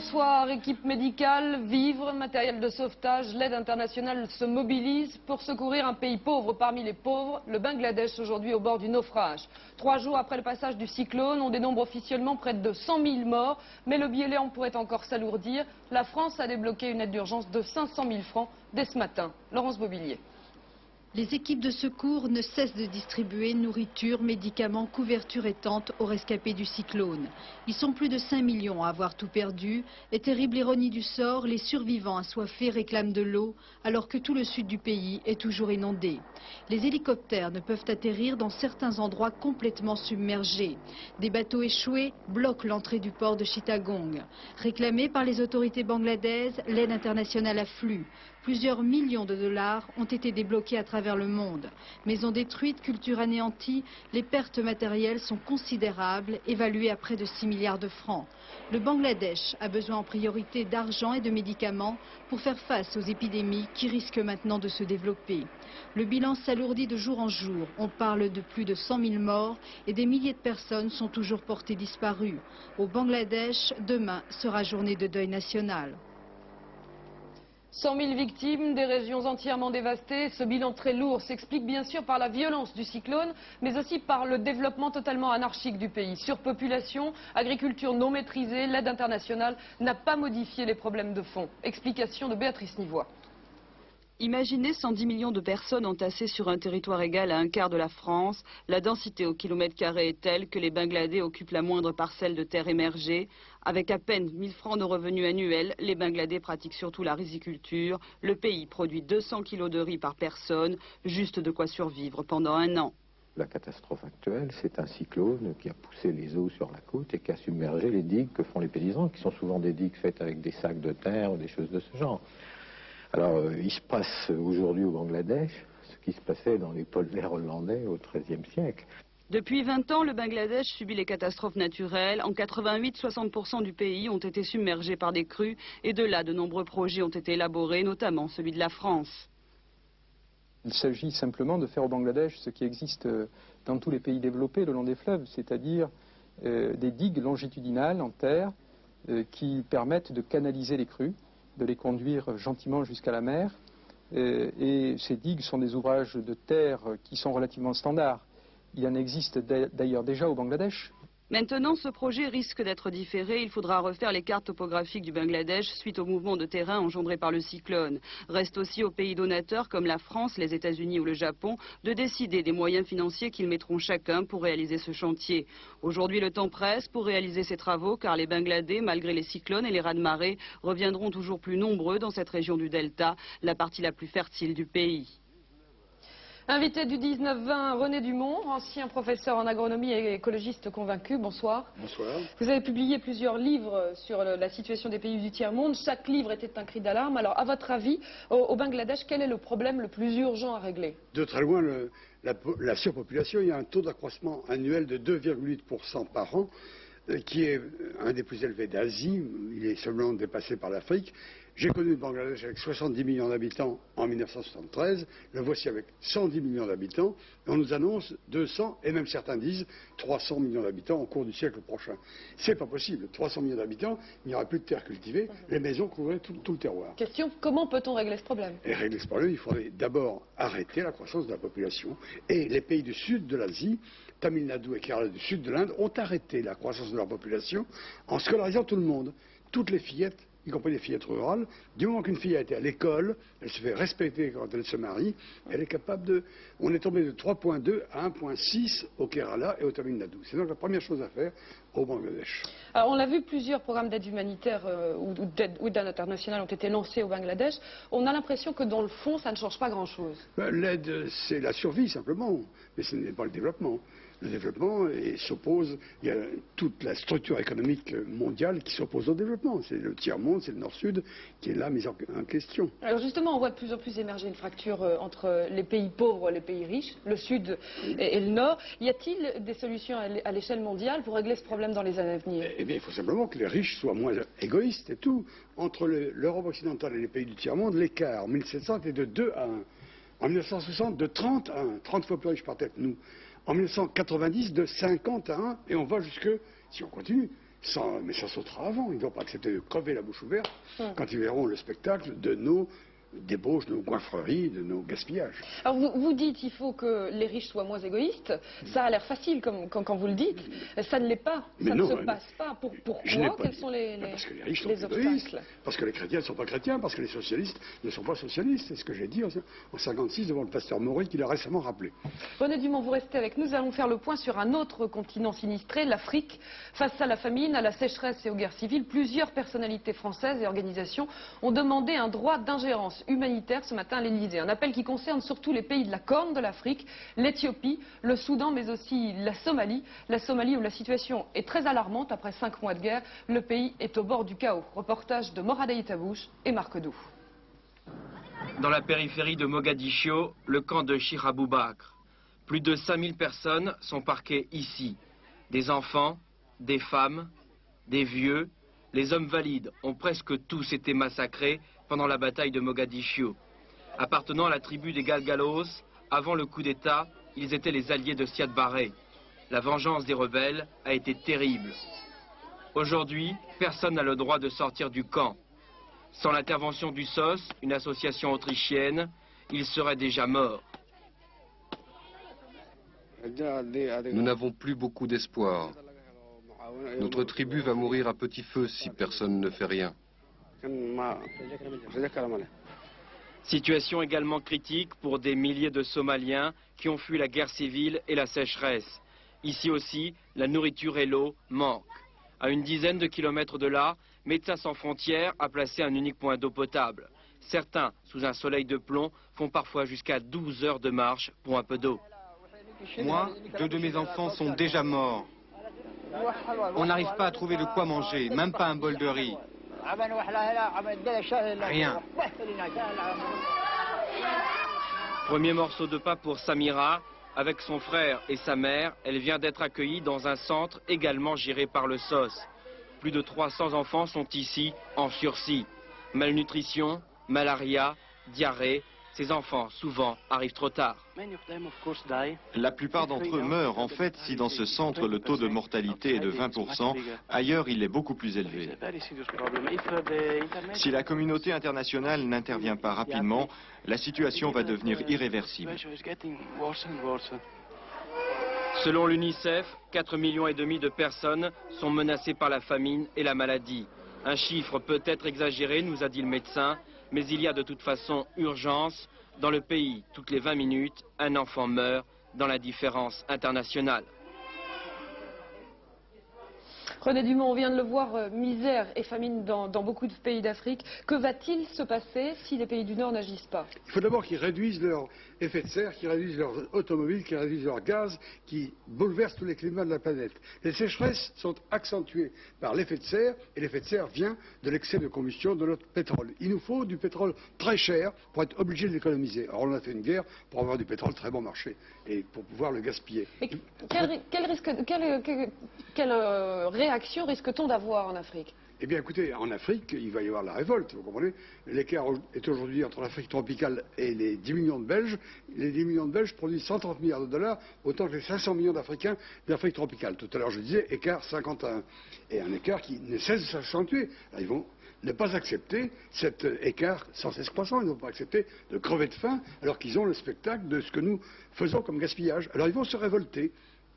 bonsoir. Équipe médicale, vivres, matériel de sauvetage, l'aide internationale se mobilise pour secourir un pays pauvre parmi les pauvres, le Bangladesh, aujourd'hui au bord du naufrage. 3 jours après le passage du cyclone, on dénombre officiellement près de 100 000 morts, mais le bilan pourrait encore s'alourdir. La France a débloqué une aide d'urgence de 500 000 francs dès ce matin. Laurence Bobillier. Les équipes de secours ne cessent de distribuer nourriture, médicaments, couverture et tentes aux rescapés du cyclone. Ils sont plus de 5 millions à avoir tout perdu. Et terrible ironie du sort, les survivants assoiffés réclament de l'eau alors que tout le sud du pays est toujours inondé. Les hélicoptères ne peuvent atterrir dans certains endroits complètement submergés. Des bateaux échoués bloquent l'entrée du port de Chittagong. Réclamée par les autorités bangladaises, l'aide internationale afflue. Plusieurs millions de dollars ont été débloqués à travers le monde. Maisons détruites, cultures anéanties, les pertes matérielles sont considérables, évaluées à près de 6 milliards de francs. Le Bangladesh a besoin en priorité d'argent et de médicaments pour faire face aux épidémies qui risquent maintenant de se développer. Le bilan s'alourdit de jour en jour. On parle de plus de 100 000 morts et des milliers de personnes sont toujours portées disparues. Au Bangladesh, demain sera journée de deuil national. 100 000 victimes, des régions entièrement dévastées. Ce bilan très lourd s'explique bien sûr par la violence du cyclone, mais aussi par le développement totalement anarchique du pays. Surpopulation, agriculture non maîtrisée, l'aide internationale n'a pas modifié les problèmes de fond. Explication de Béatrice Nivois. Imaginez 110 millions de personnes entassées sur un territoire égal à un quart de la France. La densité au kilomètre carré est telle que les Bangladais occupent la moindre parcelle de terre émergée. Avec à peine 1 000 francs de revenus annuels, les Bangladais pratiquent surtout la riziculture. Le pays produit 200 kilos de riz par personne, juste de quoi survivre pendant un an. La catastrophe actuelle, c'est un cyclone qui a poussé les eaux sur la côte et qui a submergé les digues que font les paysans, qui sont souvent des digues faites avec des sacs de terre ou des choses de ce genre. Alors, il se passe aujourd'hui au Bangladesh ce qui se passait dans les polders hollandais au XIIIe siècle. Depuis 20 ans, le Bangladesh subit les catastrophes naturelles. En 88, 60% du pays ont été submergés par des crues. Et de là, de nombreux projets ont été élaborés, notamment celui de la France. Il s'agit simplement de faire au Bangladesh ce qui existe dans tous les pays développés le long des fleuves, c'est-à-dire des digues longitudinales en terre qui permettent de canaliser les crues, de les conduire gentiment jusqu'à la mer. Et ces digues sont des ouvrages de terre qui sont relativement standards. Il en existe d'ailleurs déjà au Bangladesh. Maintenant, ce projet risque d'être différé. Il faudra refaire les cartes topographiques du Bangladesh suite au mouvement de terrain engendré par le cyclone. Reste aussi aux pays donateurs comme la France, les États-Unis ou le Japon de décider des moyens financiers qu'ils mettront chacun pour réaliser ce chantier. Aujourd'hui, le temps presse pour réaliser ces travaux car les Bangladais, malgré les cyclones et les raz-de-marée, reviendront toujours plus nombreux dans cette région du Delta, la partie la plus fertile du pays. Invité du 19-20, René Dumont, ancien professeur en agronomie et écologiste convaincu. Bonsoir. Bonsoir. Vous avez publié plusieurs livres sur la situation des pays du tiers-monde. Chaque livre était un cri d'alarme. Alors, à votre avis, au Bangladesh, quel est le problème le plus urgent à régler? De très loin, la surpopulation. Il y a un taux d'accroissement annuel de 2,8% par an, qui est un des plus élevés d'Asie. Il est seulement dépassé par l'Afrique. J'ai connu le Bangladesh avec 70 millions d'habitants en 1973, le voici avec 110 millions d'habitants, et on nous annonce 200, et même certains disent 300 millions d'habitants au cours du siècle prochain. C'est pas possible, 300 millions d'habitants, il n'y aura plus de terre cultivée, les maisons couvriraient tout le terroir. Question, comment peut-on régler ce problème? Et régler ce problème, il faudrait d'abord arrêter la croissance de la population, et les pays du sud de l'Asie, Tamil Nadu et Kerala du sud de l'Inde, ont arrêté la croissance de leur population en scolarisant tout le monde, toutes les fillettes, y compris les fillettes rurales. Du moment qu'une fille a été à l'école, elle se fait respecter quand elle se marie, elle est capable de... On est tombé de 3,2 à 1,6 au Kerala et au Tamil Nadu. C'est donc la première chose à faire au Bangladesh. Alors, on l'a vu, plusieurs programmes d'aide humanitaire ou d'aide internationale ont été lancés au Bangladesh. On a l'impression que dans le fond, ça ne change pas grand-chose. L'aide, c'est la survie simplement, mais ce n'est pas le développement. Le développement s'oppose, il y a toute la structure économique mondiale qui s'oppose au développement. C'est le tiers-monde, c'est le nord-sud qui est là mis en question. Alors justement, on voit de plus en plus émerger une fracture entre les pays pauvres et les pays riches, le sud et le nord. Y a-t-il des solutions à l'échelle mondiale pour régler ce problème dans les années à venir? Eh bien, il faut simplement que les riches soient moins égoïstes et tout. Entre l'Europe occidentale et les pays du tiers-monde, l'écart en 1700 était de 2 à 1. En 1960, de 30 à 1, 30 fois plus riches par tête, nous. En 1990, de 50 à 1, et on va jusque, si on continue, Mais ça sautera avant. Ils ne vont pas accepter de crever la bouche ouverte quand ils verront le spectacle de nos débauches, de nos goinfreries, de nos gaspillages. Alors vous dites qu'il faut que les riches soient moins égoïstes. Ça a l'air facile quand vous le dites. Ça ne l'est pas. Ça ne se passe pas. Pourquoi? Quels sont les parce que les riches sont obstacles? égoïstes, parce que les chrétiens ne sont pas chrétiens, parce que les socialistes ne sont pas socialistes. C'est ce que j'ai dit en 1956 devant le pasteur Maury qui l'a récemment rappelé. René Dumont, vous restez avec nous. Nous allons faire le point sur un autre continent sinistré, l'Afrique. Face à la famine, à la sécheresse et aux guerres civiles, plusieurs personnalités françaises et organisations ont demandé un droit d'ingérence humanitaire ce matin à l'Elysée. Un appel qui concerne surtout les pays de la Corne de l'Afrique, l'Éthiopie, le Soudan, mais aussi la Somalie. La Somalie où la situation est très alarmante après 5 mois de guerre. Le pays est au bord du chaos. Reportage de Moradei Tabouche et Marc Dou. Dans la périphérie de Mogadiscio, le camp de Cheikh Aboubakr. Plus de 5000 personnes sont parquées ici. Des enfants, des femmes, des vieux. Les hommes valides ont presque tous été massacrés pendant la bataille de Mogadiscio. Appartenant à la tribu des Galgalos, avant le coup d'État, ils étaient les alliés de Siad Barre. La vengeance des rebelles a été terrible. Aujourd'hui, personne n'a le droit de sortir du camp. Sans l'intervention du SOS, une association autrichienne, ils seraient déjà morts. Nous n'avons plus beaucoup d'espoir. Notre tribu va mourir à petit feu si personne ne fait rien. Situation également critique pour des milliers de Somaliens qui ont fui la guerre civile et la sécheresse. Ici aussi, la nourriture et l'eau manquent. À une dizaine de kilomètres de là, Médecins sans frontières a placé un unique point d'eau potable. Certains, sous un soleil de plomb, font parfois jusqu'à 12 heures de marche pour un peu d'eau. Moi, 2 de mes enfants sont déjà morts. On n'arrive pas à trouver de quoi manger, même pas un bol de riz. Rien. Premier morceau de pain pour Samira. Avec son frère et sa mère, elle vient d'être accueillie dans un centre également géré par le SOS. Plus de 300 enfants sont ici en sursis. Malnutrition, malaria, diarrhée. Ces enfants, souvent, arrivent trop tard. La plupart d'entre eux meurent. En fait, si dans ce centre le taux de mortalité est de 20%, ailleurs il est beaucoup plus élevé. Si la communauté internationale n'intervient pas rapidement, la situation va devenir irréversible. Selon l'UNICEF, 4,5 millions de personnes sont menacées par la famine et la maladie. Un chiffre peut être exagéré, nous a dit le médecin, mais il y a de toute façon urgence. Dans le pays, toutes les 20 minutes, un enfant meurt dans l'indifférence internationale. René Dumont, on vient de le voir, misère et famine dans beaucoup de pays d'Afrique. Que va-t-il se passer si les pays du Nord n'agissent pas? Il faut d'abord qu'ils réduisent leur effet de serre, qu'ils réduisent leurs automobiles, qu'ils réduisent leurs gaz, qui bouleversent tous les climats de la planète. Les sécheresses sont accentuées par l'effet de serre, et l'effet de serre vient de l'excès de combustion de notre pétrole. Il nous faut du pétrole très cher pour être obligé de l'économiser. Alors on a fait une guerre pour avoir du pétrole très bon marché et pour pouvoir le gaspiller. Et quelle réaction risque-t-on d'avoir en Afrique? Eh bien écoutez, en Afrique, il va y avoir la révolte, vous comprenez. L'écart est aujourd'hui entre l'Afrique tropicale et les 10 millions de Belges. Les 10 millions de Belges produisent 130 milliards de dollars, autant que les 500 millions d'Africains d'Afrique tropicale. Tout à l'heure je disais écart 51. Et un écart qui ne cesse de s'accentuer. Ils vont ne pas accepter cet écart sans cesse croissant. Ils ne vont pas accepter de crever de faim alors qu'ils ont le spectacle de ce que nous faisons comme gaspillage. Alors ils vont se révolter.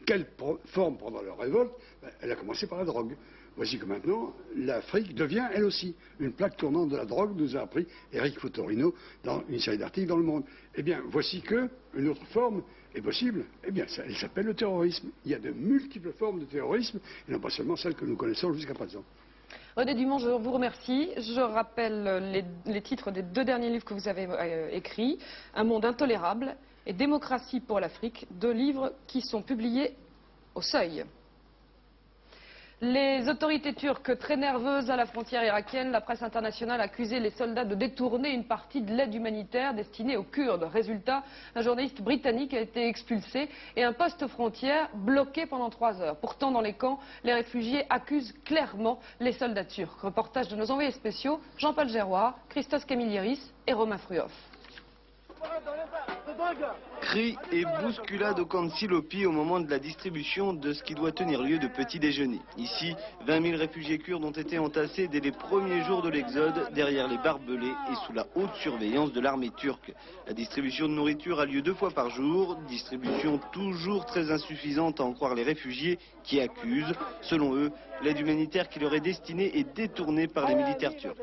Quelle forme prendra leur révolte? Elle a commencé par la drogue. Voici que maintenant, l'Afrique devient, elle aussi, une plaque tournante de la drogue, nous a appris Eric Fotorino dans une série d'articles dans Le Monde. Eh bien, voici qu'une autre forme est possible. Eh bien, elle s'appelle le terrorisme. Il y a de multiples formes de terrorisme, et non pas seulement celles que nous connaissons jusqu'à présent. René Dumont, je vous remercie. Je rappelle les titres des 2 derniers livres que vous avez écrits. Un monde intolérable et Démocratie pour l'Afrique, 2 livres qui sont publiés au Seuil. Les autorités turques très nerveuses à la frontière irakienne, la presse internationale a accusé les soldats de détourner une partie de l'aide humanitaire destinée aux Kurdes. Résultat, un journaliste britannique a été expulsé et un poste frontière bloqué pendant 3 heures. Pourtant, dans les camps, les réfugiés accusent clairement les soldats turcs. Reportage de nos envoyés spéciaux, Jean-Paul Géroard, Christos Camilliris et Romain Fruhoff. Cris et bousculades au camp de Silopi au moment de la distribution de ce qui doit tenir lieu de petit déjeuner. Ici, 20 000 réfugiés kurdes ont été entassés dès les premiers jours de l'exode, derrière les barbelés et sous la haute surveillance de l'armée turque. La distribution de nourriture a lieu 2 fois par jour, distribution toujours très insuffisante à en croire les réfugiés qui accusent, selon eux, l'aide humanitaire qui leur est destinée est détournée par les militaires turcs.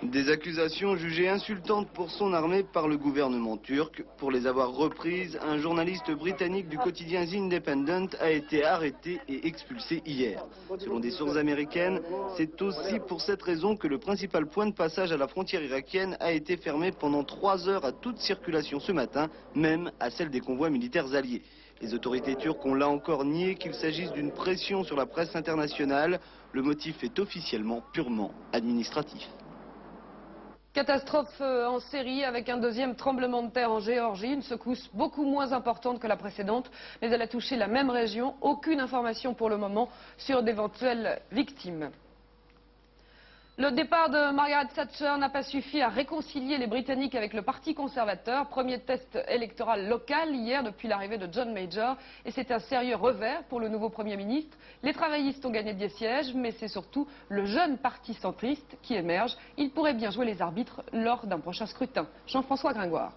Des accusations jugées insultantes pour son armée par le gouvernement turc. Pour les avoir reprises, un journaliste britannique du quotidien The Independent a été arrêté et expulsé hier. Selon des sources américaines, c'est aussi pour cette raison que le principal point de passage à la frontière irakienne a été fermé pendant 3 heures à toute circulation ce matin, même à celle des convois militaires alliés. Les autorités turques ont là encore nié qu'il s'agisse d'une pression sur la presse internationale. Le motif est officiellement purement administratif. Catastrophe en série avec un deuxième tremblement de terre en Géorgie, une secousse beaucoup moins importante que la précédente, mais elle a touché la même région. Aucune information pour le moment sur d'éventuelles victimes. Le départ de Margaret Thatcher n'a pas suffi à réconcilier les Britanniques avec le Parti conservateur. Premier test électoral local hier depuis l'arrivée de John Major. Et c'est un sérieux revers pour le nouveau Premier ministre. Les travaillistes ont gagné des sièges, mais c'est surtout le jeune parti centriste qui émerge. Il pourrait bien jouer les arbitres lors d'un prochain scrutin. Jean-François Gringoire.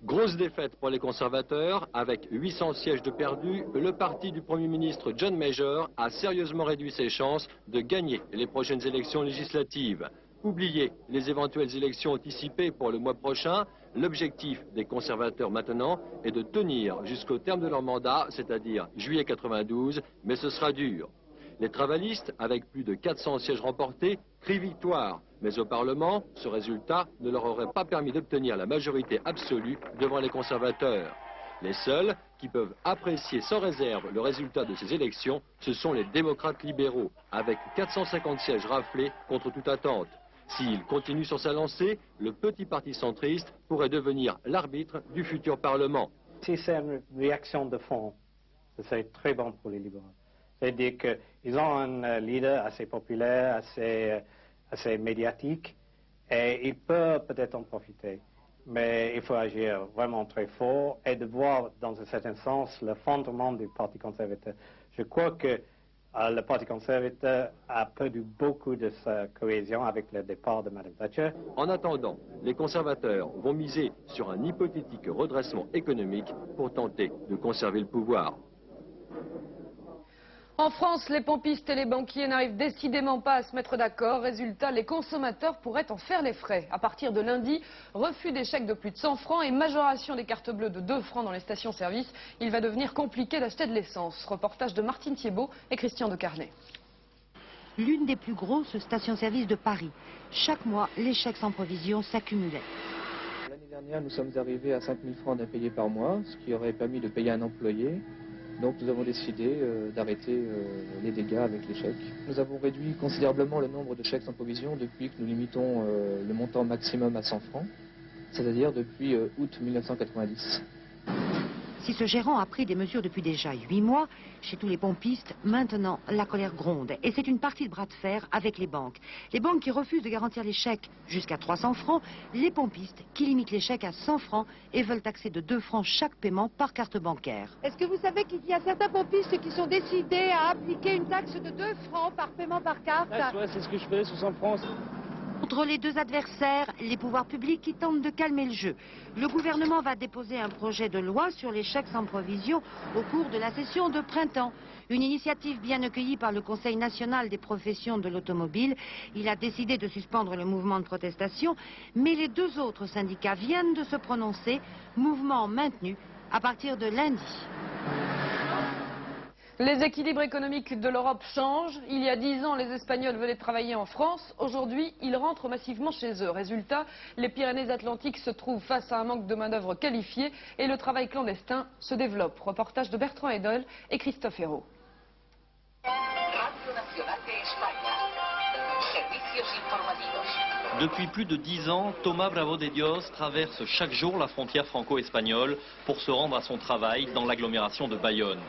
Grosse défaite pour les conservateurs. Avec 800 sièges de perdus, le parti du Premier ministre John Major a sérieusement réduit ses chances de gagner les prochaines élections législatives. Oubliez les éventuelles élections anticipées pour le mois prochain. L'objectif des conservateurs maintenant est de tenir jusqu'au terme de leur mandat, c'est-à-dire juillet 92, mais ce sera dur. Les travaillistes, avec plus de 400 sièges remportés, crient victoire. Mais au Parlement, ce résultat ne leur aurait pas permis d'obtenir la majorité absolue devant les conservateurs. Les seuls qui peuvent apprécier sans réserve le résultat de ces élections, ce sont les démocrates libéraux, avec 450 sièges raflés contre toute attente. S'il continue sur sa lancée, le petit parti centriste pourrait devenir l'arbitre du futur Parlement. Si c'est une réaction de fond, c'est très bon pour les libéraux. C'est-à-dire qu'ils ont un leader assez populaire, assez médiatique, et ils peuvent peut-être en profiter. Mais il faut agir vraiment très fort et de voir, dans un certain sens, le fondement du Parti conservateur. Je crois que le Parti conservateur a perdu beaucoup de sa cohésion avec le départ de Mme Thatcher. En attendant, les conservateurs vont miser sur un hypothétique redressement économique pour tenter de conserver le pouvoir. En France, les pompistes et les banquiers n'arrivent décidément pas à se mettre d'accord. Résultat, les consommateurs pourraient en faire les frais. À partir de lundi, refus des chèques de plus de 100 francs et majoration des cartes bleues de 2 francs dans les stations-service. Il va devenir compliqué d'acheter de l'essence. Reportage de Martine Thiebaud et Christian de Carnet. L'une des plus grosses stations-service de Paris. Chaque mois, les chèques sans provision s'accumulaient. L'année dernière, nous sommes arrivés à 5 000 francs d'impayés par mois, ce qui aurait permis de payer un employé. Donc nous avons décidé d'arrêter les dégâts avec les chèques. Nous avons réduit considérablement le nombre de chèques sans provision depuis que nous limitons le montant maximum à 100 francs, c'est-à-dire depuis août 1990. Si ce gérant a pris des mesures depuis déjà 8 mois, chez tous les pompistes, maintenant la colère gronde. Et c'est une partie de bras de fer avec les banques. Les banques qui refusent de garantir les chèques jusqu'à 300 francs, les pompistes qui limitent les chèques à 100 francs et veulent taxer de 2 francs chaque paiement par carte bancaire. Est-ce que vous savez qu'il y a certains pompistes qui sont décidés à appliquer une taxe de 2 francs par paiement par carte? Ouais, c'est ce que je fais, 60 francs. Contre les deux adversaires, les pouvoirs publics qui tentent de calmer le jeu. Le gouvernement va déposer un projet de loi sur les chèques sans provision au cours de la session de printemps. Une initiative bien accueillie par le Conseil national des professions de l'automobile. Il a décidé de suspendre le mouvement de protestation, mais les 2 autres syndicats viennent de se prononcer, mouvement maintenu à partir de lundi. Les équilibres économiques de l'Europe changent. Il y a 10 ans, les Espagnols venaient travailler en France. Aujourd'hui, ils rentrent massivement chez eux. Résultat, les Pyrénées-Atlantiques se trouvent face à un manque de main-d'œuvre qualifiée et le travail clandestin se développe. Reportage de Bertrand Edel et Christophe Hérault. Depuis plus de 10 ans, Tomás Bravo de Dios traverse chaque jour la frontière franco-espagnole pour se rendre à son travail dans l'agglomération de Bayonne.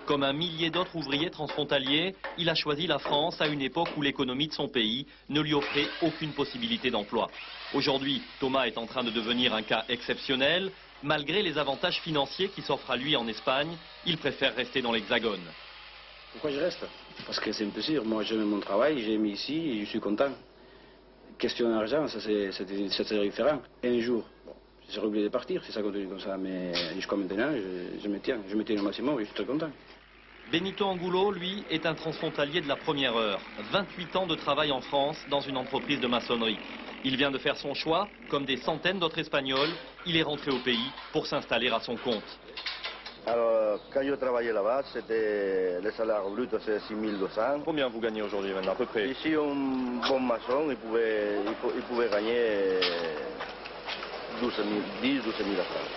Comme un millier d'autres ouvriers transfrontaliers, il a choisi la France à une époque où l'économie de son pays ne lui offrait aucune possibilité d'emploi. Aujourd'hui, Thomas est en train de devenir un cas exceptionnel. Malgré les avantages financiers qui s'offrent à lui en Espagne, il préfère rester dans l'Hexagone. Pourquoi je reste? Parce que c'est un plaisir. Moi, j'aime mon travail, j'ai mis ici et je suis content. Question d'argent, ça c'est différent. Un jour, bon, j'ai oublié de partir, si ça continue comme ça, mais jusqu'à maintenant, je me tiens au maximum et je suis très content. Benito Angulo, lui, est un transfrontalier de la première heure. 28 ans de travail en France dans une entreprise de maçonnerie. Il vient de faire son choix, comme des centaines d'autres Espagnols. Il est rentré au pays pour s'installer à son compte. Alors, quand je travaillais là-bas, le salaire brut, c'est 6 200. Combien vous gagnez aujourd'hui maintenant, à peu près? Ici, un bon maçon, il pouvait gagner 10 000 francs.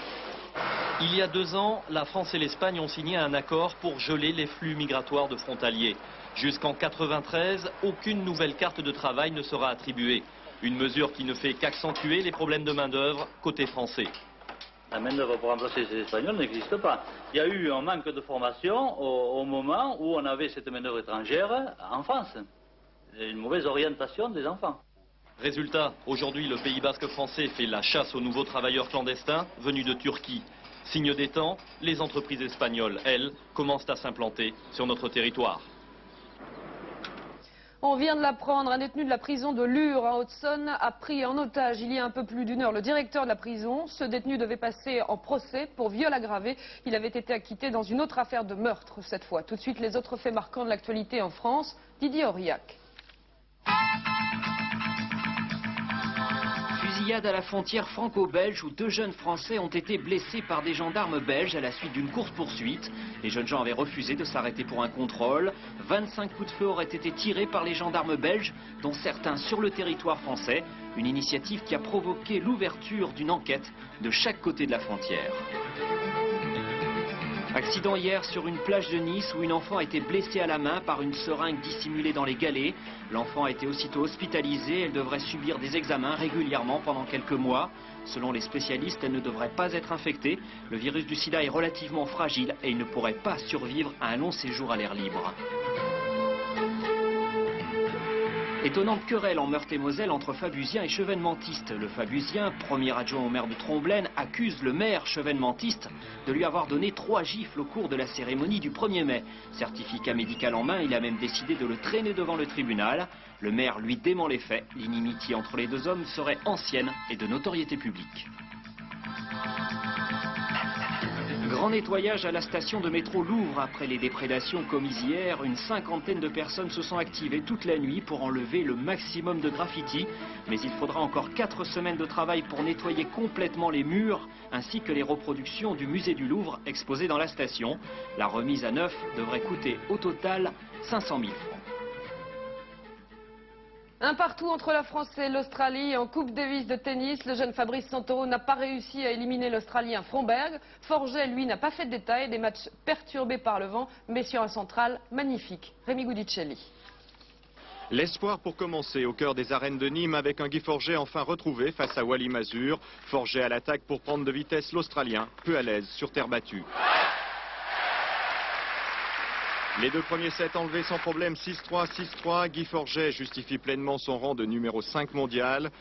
Il y a 2 ans, la France et l'Espagne ont signé un accord pour geler les flux migratoires de frontaliers. Jusqu'en 1993, aucune nouvelle carte de travail ne sera attribuée. Une mesure qui ne fait qu'accentuer les problèmes de main-d'œuvre côté français. La main-d'œuvre pour remplacer ces Espagnols n'existe pas. Il y a eu un manque de formation au moment où on avait cette main-d'œuvre étrangère en France. Une mauvaise orientation des enfants. Résultat, aujourd'hui le Pays basque français fait la chasse aux nouveaux travailleurs clandestins venus de Turquie. Signe des temps, les entreprises espagnoles, elles, commencent à s'implanter sur notre territoire. On vient de l'apprendre, un détenu de la prison de Lure en Haute-Saône a pris en otage il y a un peu plus d'une heure le directeur de la prison. Ce détenu devait passer en procès pour viol aggravé. Il avait été acquitté dans une autre affaire de meurtre cette fois. Tout de suite les autres faits marquants de l'actualité en France. Didier Aurillac. Fusillade à la frontière franco-belge où 2 jeunes Français ont été blessés par des gendarmes belges à la suite d'une course-poursuite. Les jeunes gens avaient refusé de s'arrêter pour un contrôle. 25 coups de feu auraient été tirés par les gendarmes belges, dont certains sur le territoire français. Une initiative qui a provoqué l'ouverture d'une enquête de chaque côté de la frontière. Accident hier sur une plage de Nice où une enfant a été blessée à la main par une seringue dissimulée dans les galets. L'enfant a été aussitôt hospitalisée. Elle devrait subir des examens régulièrement pendant quelques mois. Selon les spécialistes, elle ne devrait pas être infectée. Le virus du sida est relativement fragile et il ne pourrait pas survivre à un long séjour à l'air libre. Étonnante querelle en Meurthe-et-Moselle entre Fabusiens et chevènementistes. Le Fabusien, premier adjoint au maire de Tromblaine, accuse le maire chevènementiste de lui avoir donné 3 gifles au cours de la cérémonie du 1er mai. Certificat médical en main, il a même décidé de le traîner devant le tribunal. Le maire lui dément les faits. L'inimitié entre les 2 hommes serait ancienne et de notoriété publique. Grand nettoyage à la station de métro Louvre. Après les déprédations commises hier, une 50aine de personnes se sont activées toute la nuit pour enlever le maximum de graffiti. Mais il faudra encore 4 semaines de travail pour nettoyer complètement les murs, ainsi que les reproductions du musée du Louvre exposées dans la station. La remise à neuf devrait coûter au total 500 000 francs. Un partout entre la France et l'Australie. En Coupe Davis de tennis, le jeune Fabrice Santoro n'a pas réussi à éliminer l'Australien Fromberg. Forget, lui, n'a pas fait de détail. Des matchs perturbés par le vent, mais sur un central magnifique. Rémi Goudicelli. L'espoir pour commencer au cœur des arènes de Nîmes avec un Guy Forget enfin retrouvé face à Wally Mazur. Forget à l'attaque pour prendre de vitesse l'Australien, peu à l'aise sur terre battue. Les 2 premiers sets enlevés sans problème, 6-3, 6-3. Guy Forget justifie pleinement son rang de numéro 5 mondial.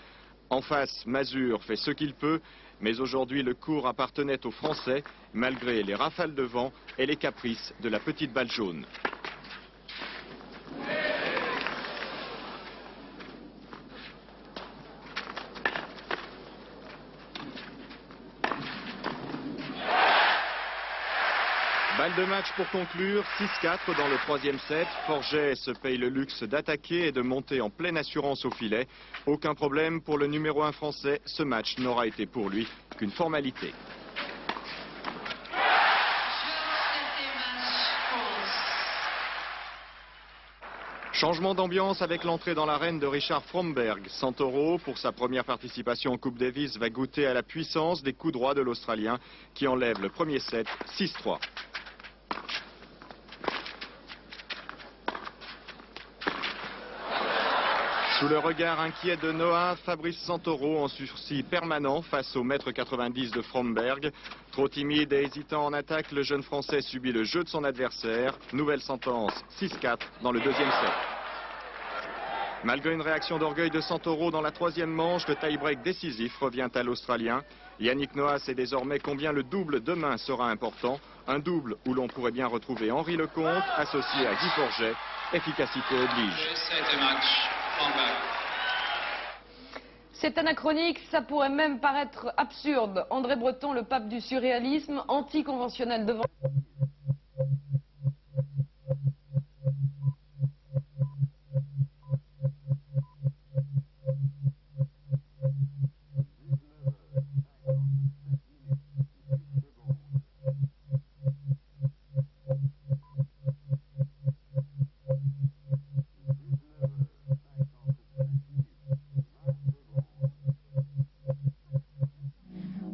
En face, Mazur fait ce qu'il peut, mais aujourd'hui le cours appartenait aux Français, malgré les rafales de vent et les caprices de la petite balle jaune. Balle de match pour conclure, 6-4 dans le 3e set. Forget se paye le luxe d'attaquer et de monter en pleine assurance au filet. Aucun problème pour le numéro 1 français, ce match n'aura été pour lui qu'une formalité. Changement d'ambiance avec l'entrée dans l'arène de Richard Fromberg. Santoro, pour sa première participation en Coupe Davis, va goûter à la puissance des coups droits de l'Australien qui enlève le premier set 6-3. Sous le regard inquiet de Noah, Fabrice Santoro en sursis permanent face au mètre 90 de Fromberg. Trop timide et hésitant en attaque, le jeune Français subit le jeu de son adversaire. Nouvelle sentence, 6-4 dans le deuxième set. Malgré une réaction d'orgueil de Santoro dans la troisième manche, le tie-break décisif revient à l'Australien. Yannick Noah sait désormais combien le double demain sera important. Un double où l'on pourrait bien retrouver Henri Lecomte associé à Guy Forget. Efficacité oblige. C'est anachronique, ça pourrait même paraître absurde. André Breton, le pape du surréalisme, anticonventionnel devant...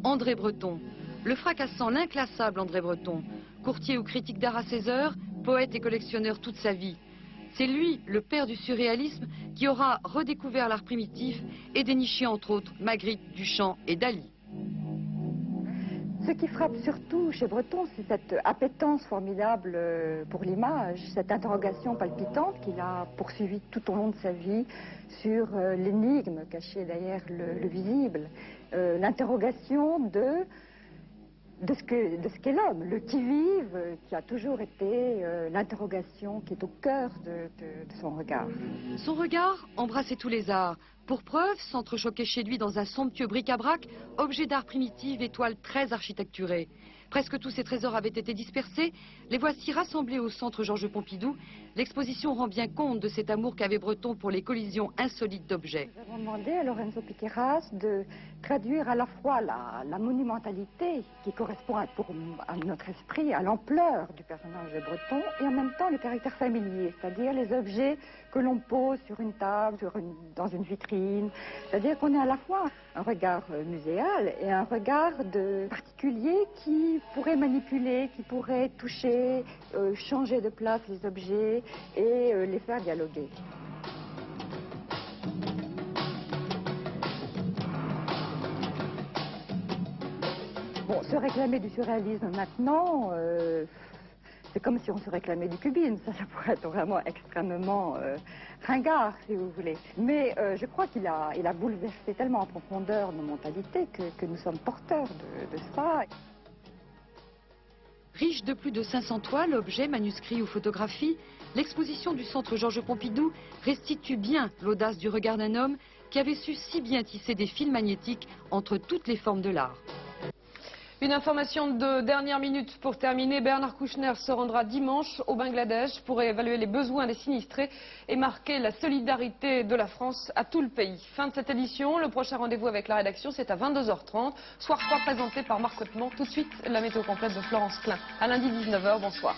André Breton, le fracassant, l'inclassable André Breton, courtier ou critique d'art à ses heures, poète et collectionneur toute sa vie. C'est lui, le père du surréalisme, qui aura redécouvert l'art primitif et déniché entre autres Magritte, Duchamp et Dali. Ce qui frappe surtout chez Breton, c'est cette appétence formidable pour l'image, cette interrogation palpitante qu'il a poursuivie tout au long de sa vie sur l'énigme cachée derrière le visible, l'interrogation de ce qu'est l'homme, le qui-vive, qui a toujours été l'interrogation qui est au cœur de son regard. Son regard embrassait tous les arts. Pour preuve, s'entrechoquait chez lui dans un somptueux bric-à-brac, objets d'art primitif et toiles très architecturées. Presque tous ces trésors avaient été dispersés. Les voici rassemblés au centre Georges Pompidou. L'exposition rend bien compte de cet amour qu'avait Breton pour les collisions insolites d'objets. Nous avons demandé à Lorenzo Piqueras de traduire à la fois la monumentalité qui correspond à notre esprit, à l'ampleur du personnage de Breton, et en même temps le caractère familier, c'est-à-dire les objets que l'on pose sur une table, dans une vitrine. C'est-à-dire qu'on a à la fois un regard muséal et un regard particulier qui pourrait manipuler, qui pourrait toucher, changer de place les objets et les faire dialoguer. Bon, se réclamer du surréalisme maintenant, c'est comme si on se réclamait du cubisme. Ça pourrait être vraiment extrêmement ringard, si vous voulez. Mais je crois qu'il a bouleversé tellement en profondeur nos mentalités que nous sommes porteurs de ça. Riche de plus de 500 toiles, objets, manuscrits ou photographies, l'exposition du centre Georges Pompidou restitue bien l'audace du regard d'un homme qui avait su si bien tisser des fils magnétiques entre toutes les formes de l'art. Une information de dernière minute pour terminer. Bernard Kouchner se rendra dimanche au Bangladesh pour évaluer les besoins des sinistrés et marquer la solidarité de la France à tout le pays. Fin de cette édition. Le prochain rendez-vous avec la rédaction, c'est à 22h30. Soir 3 présenté par Marc Cottemand. Tout de suite, la météo complète de Florence Klein. À lundi 19h. Bonsoir.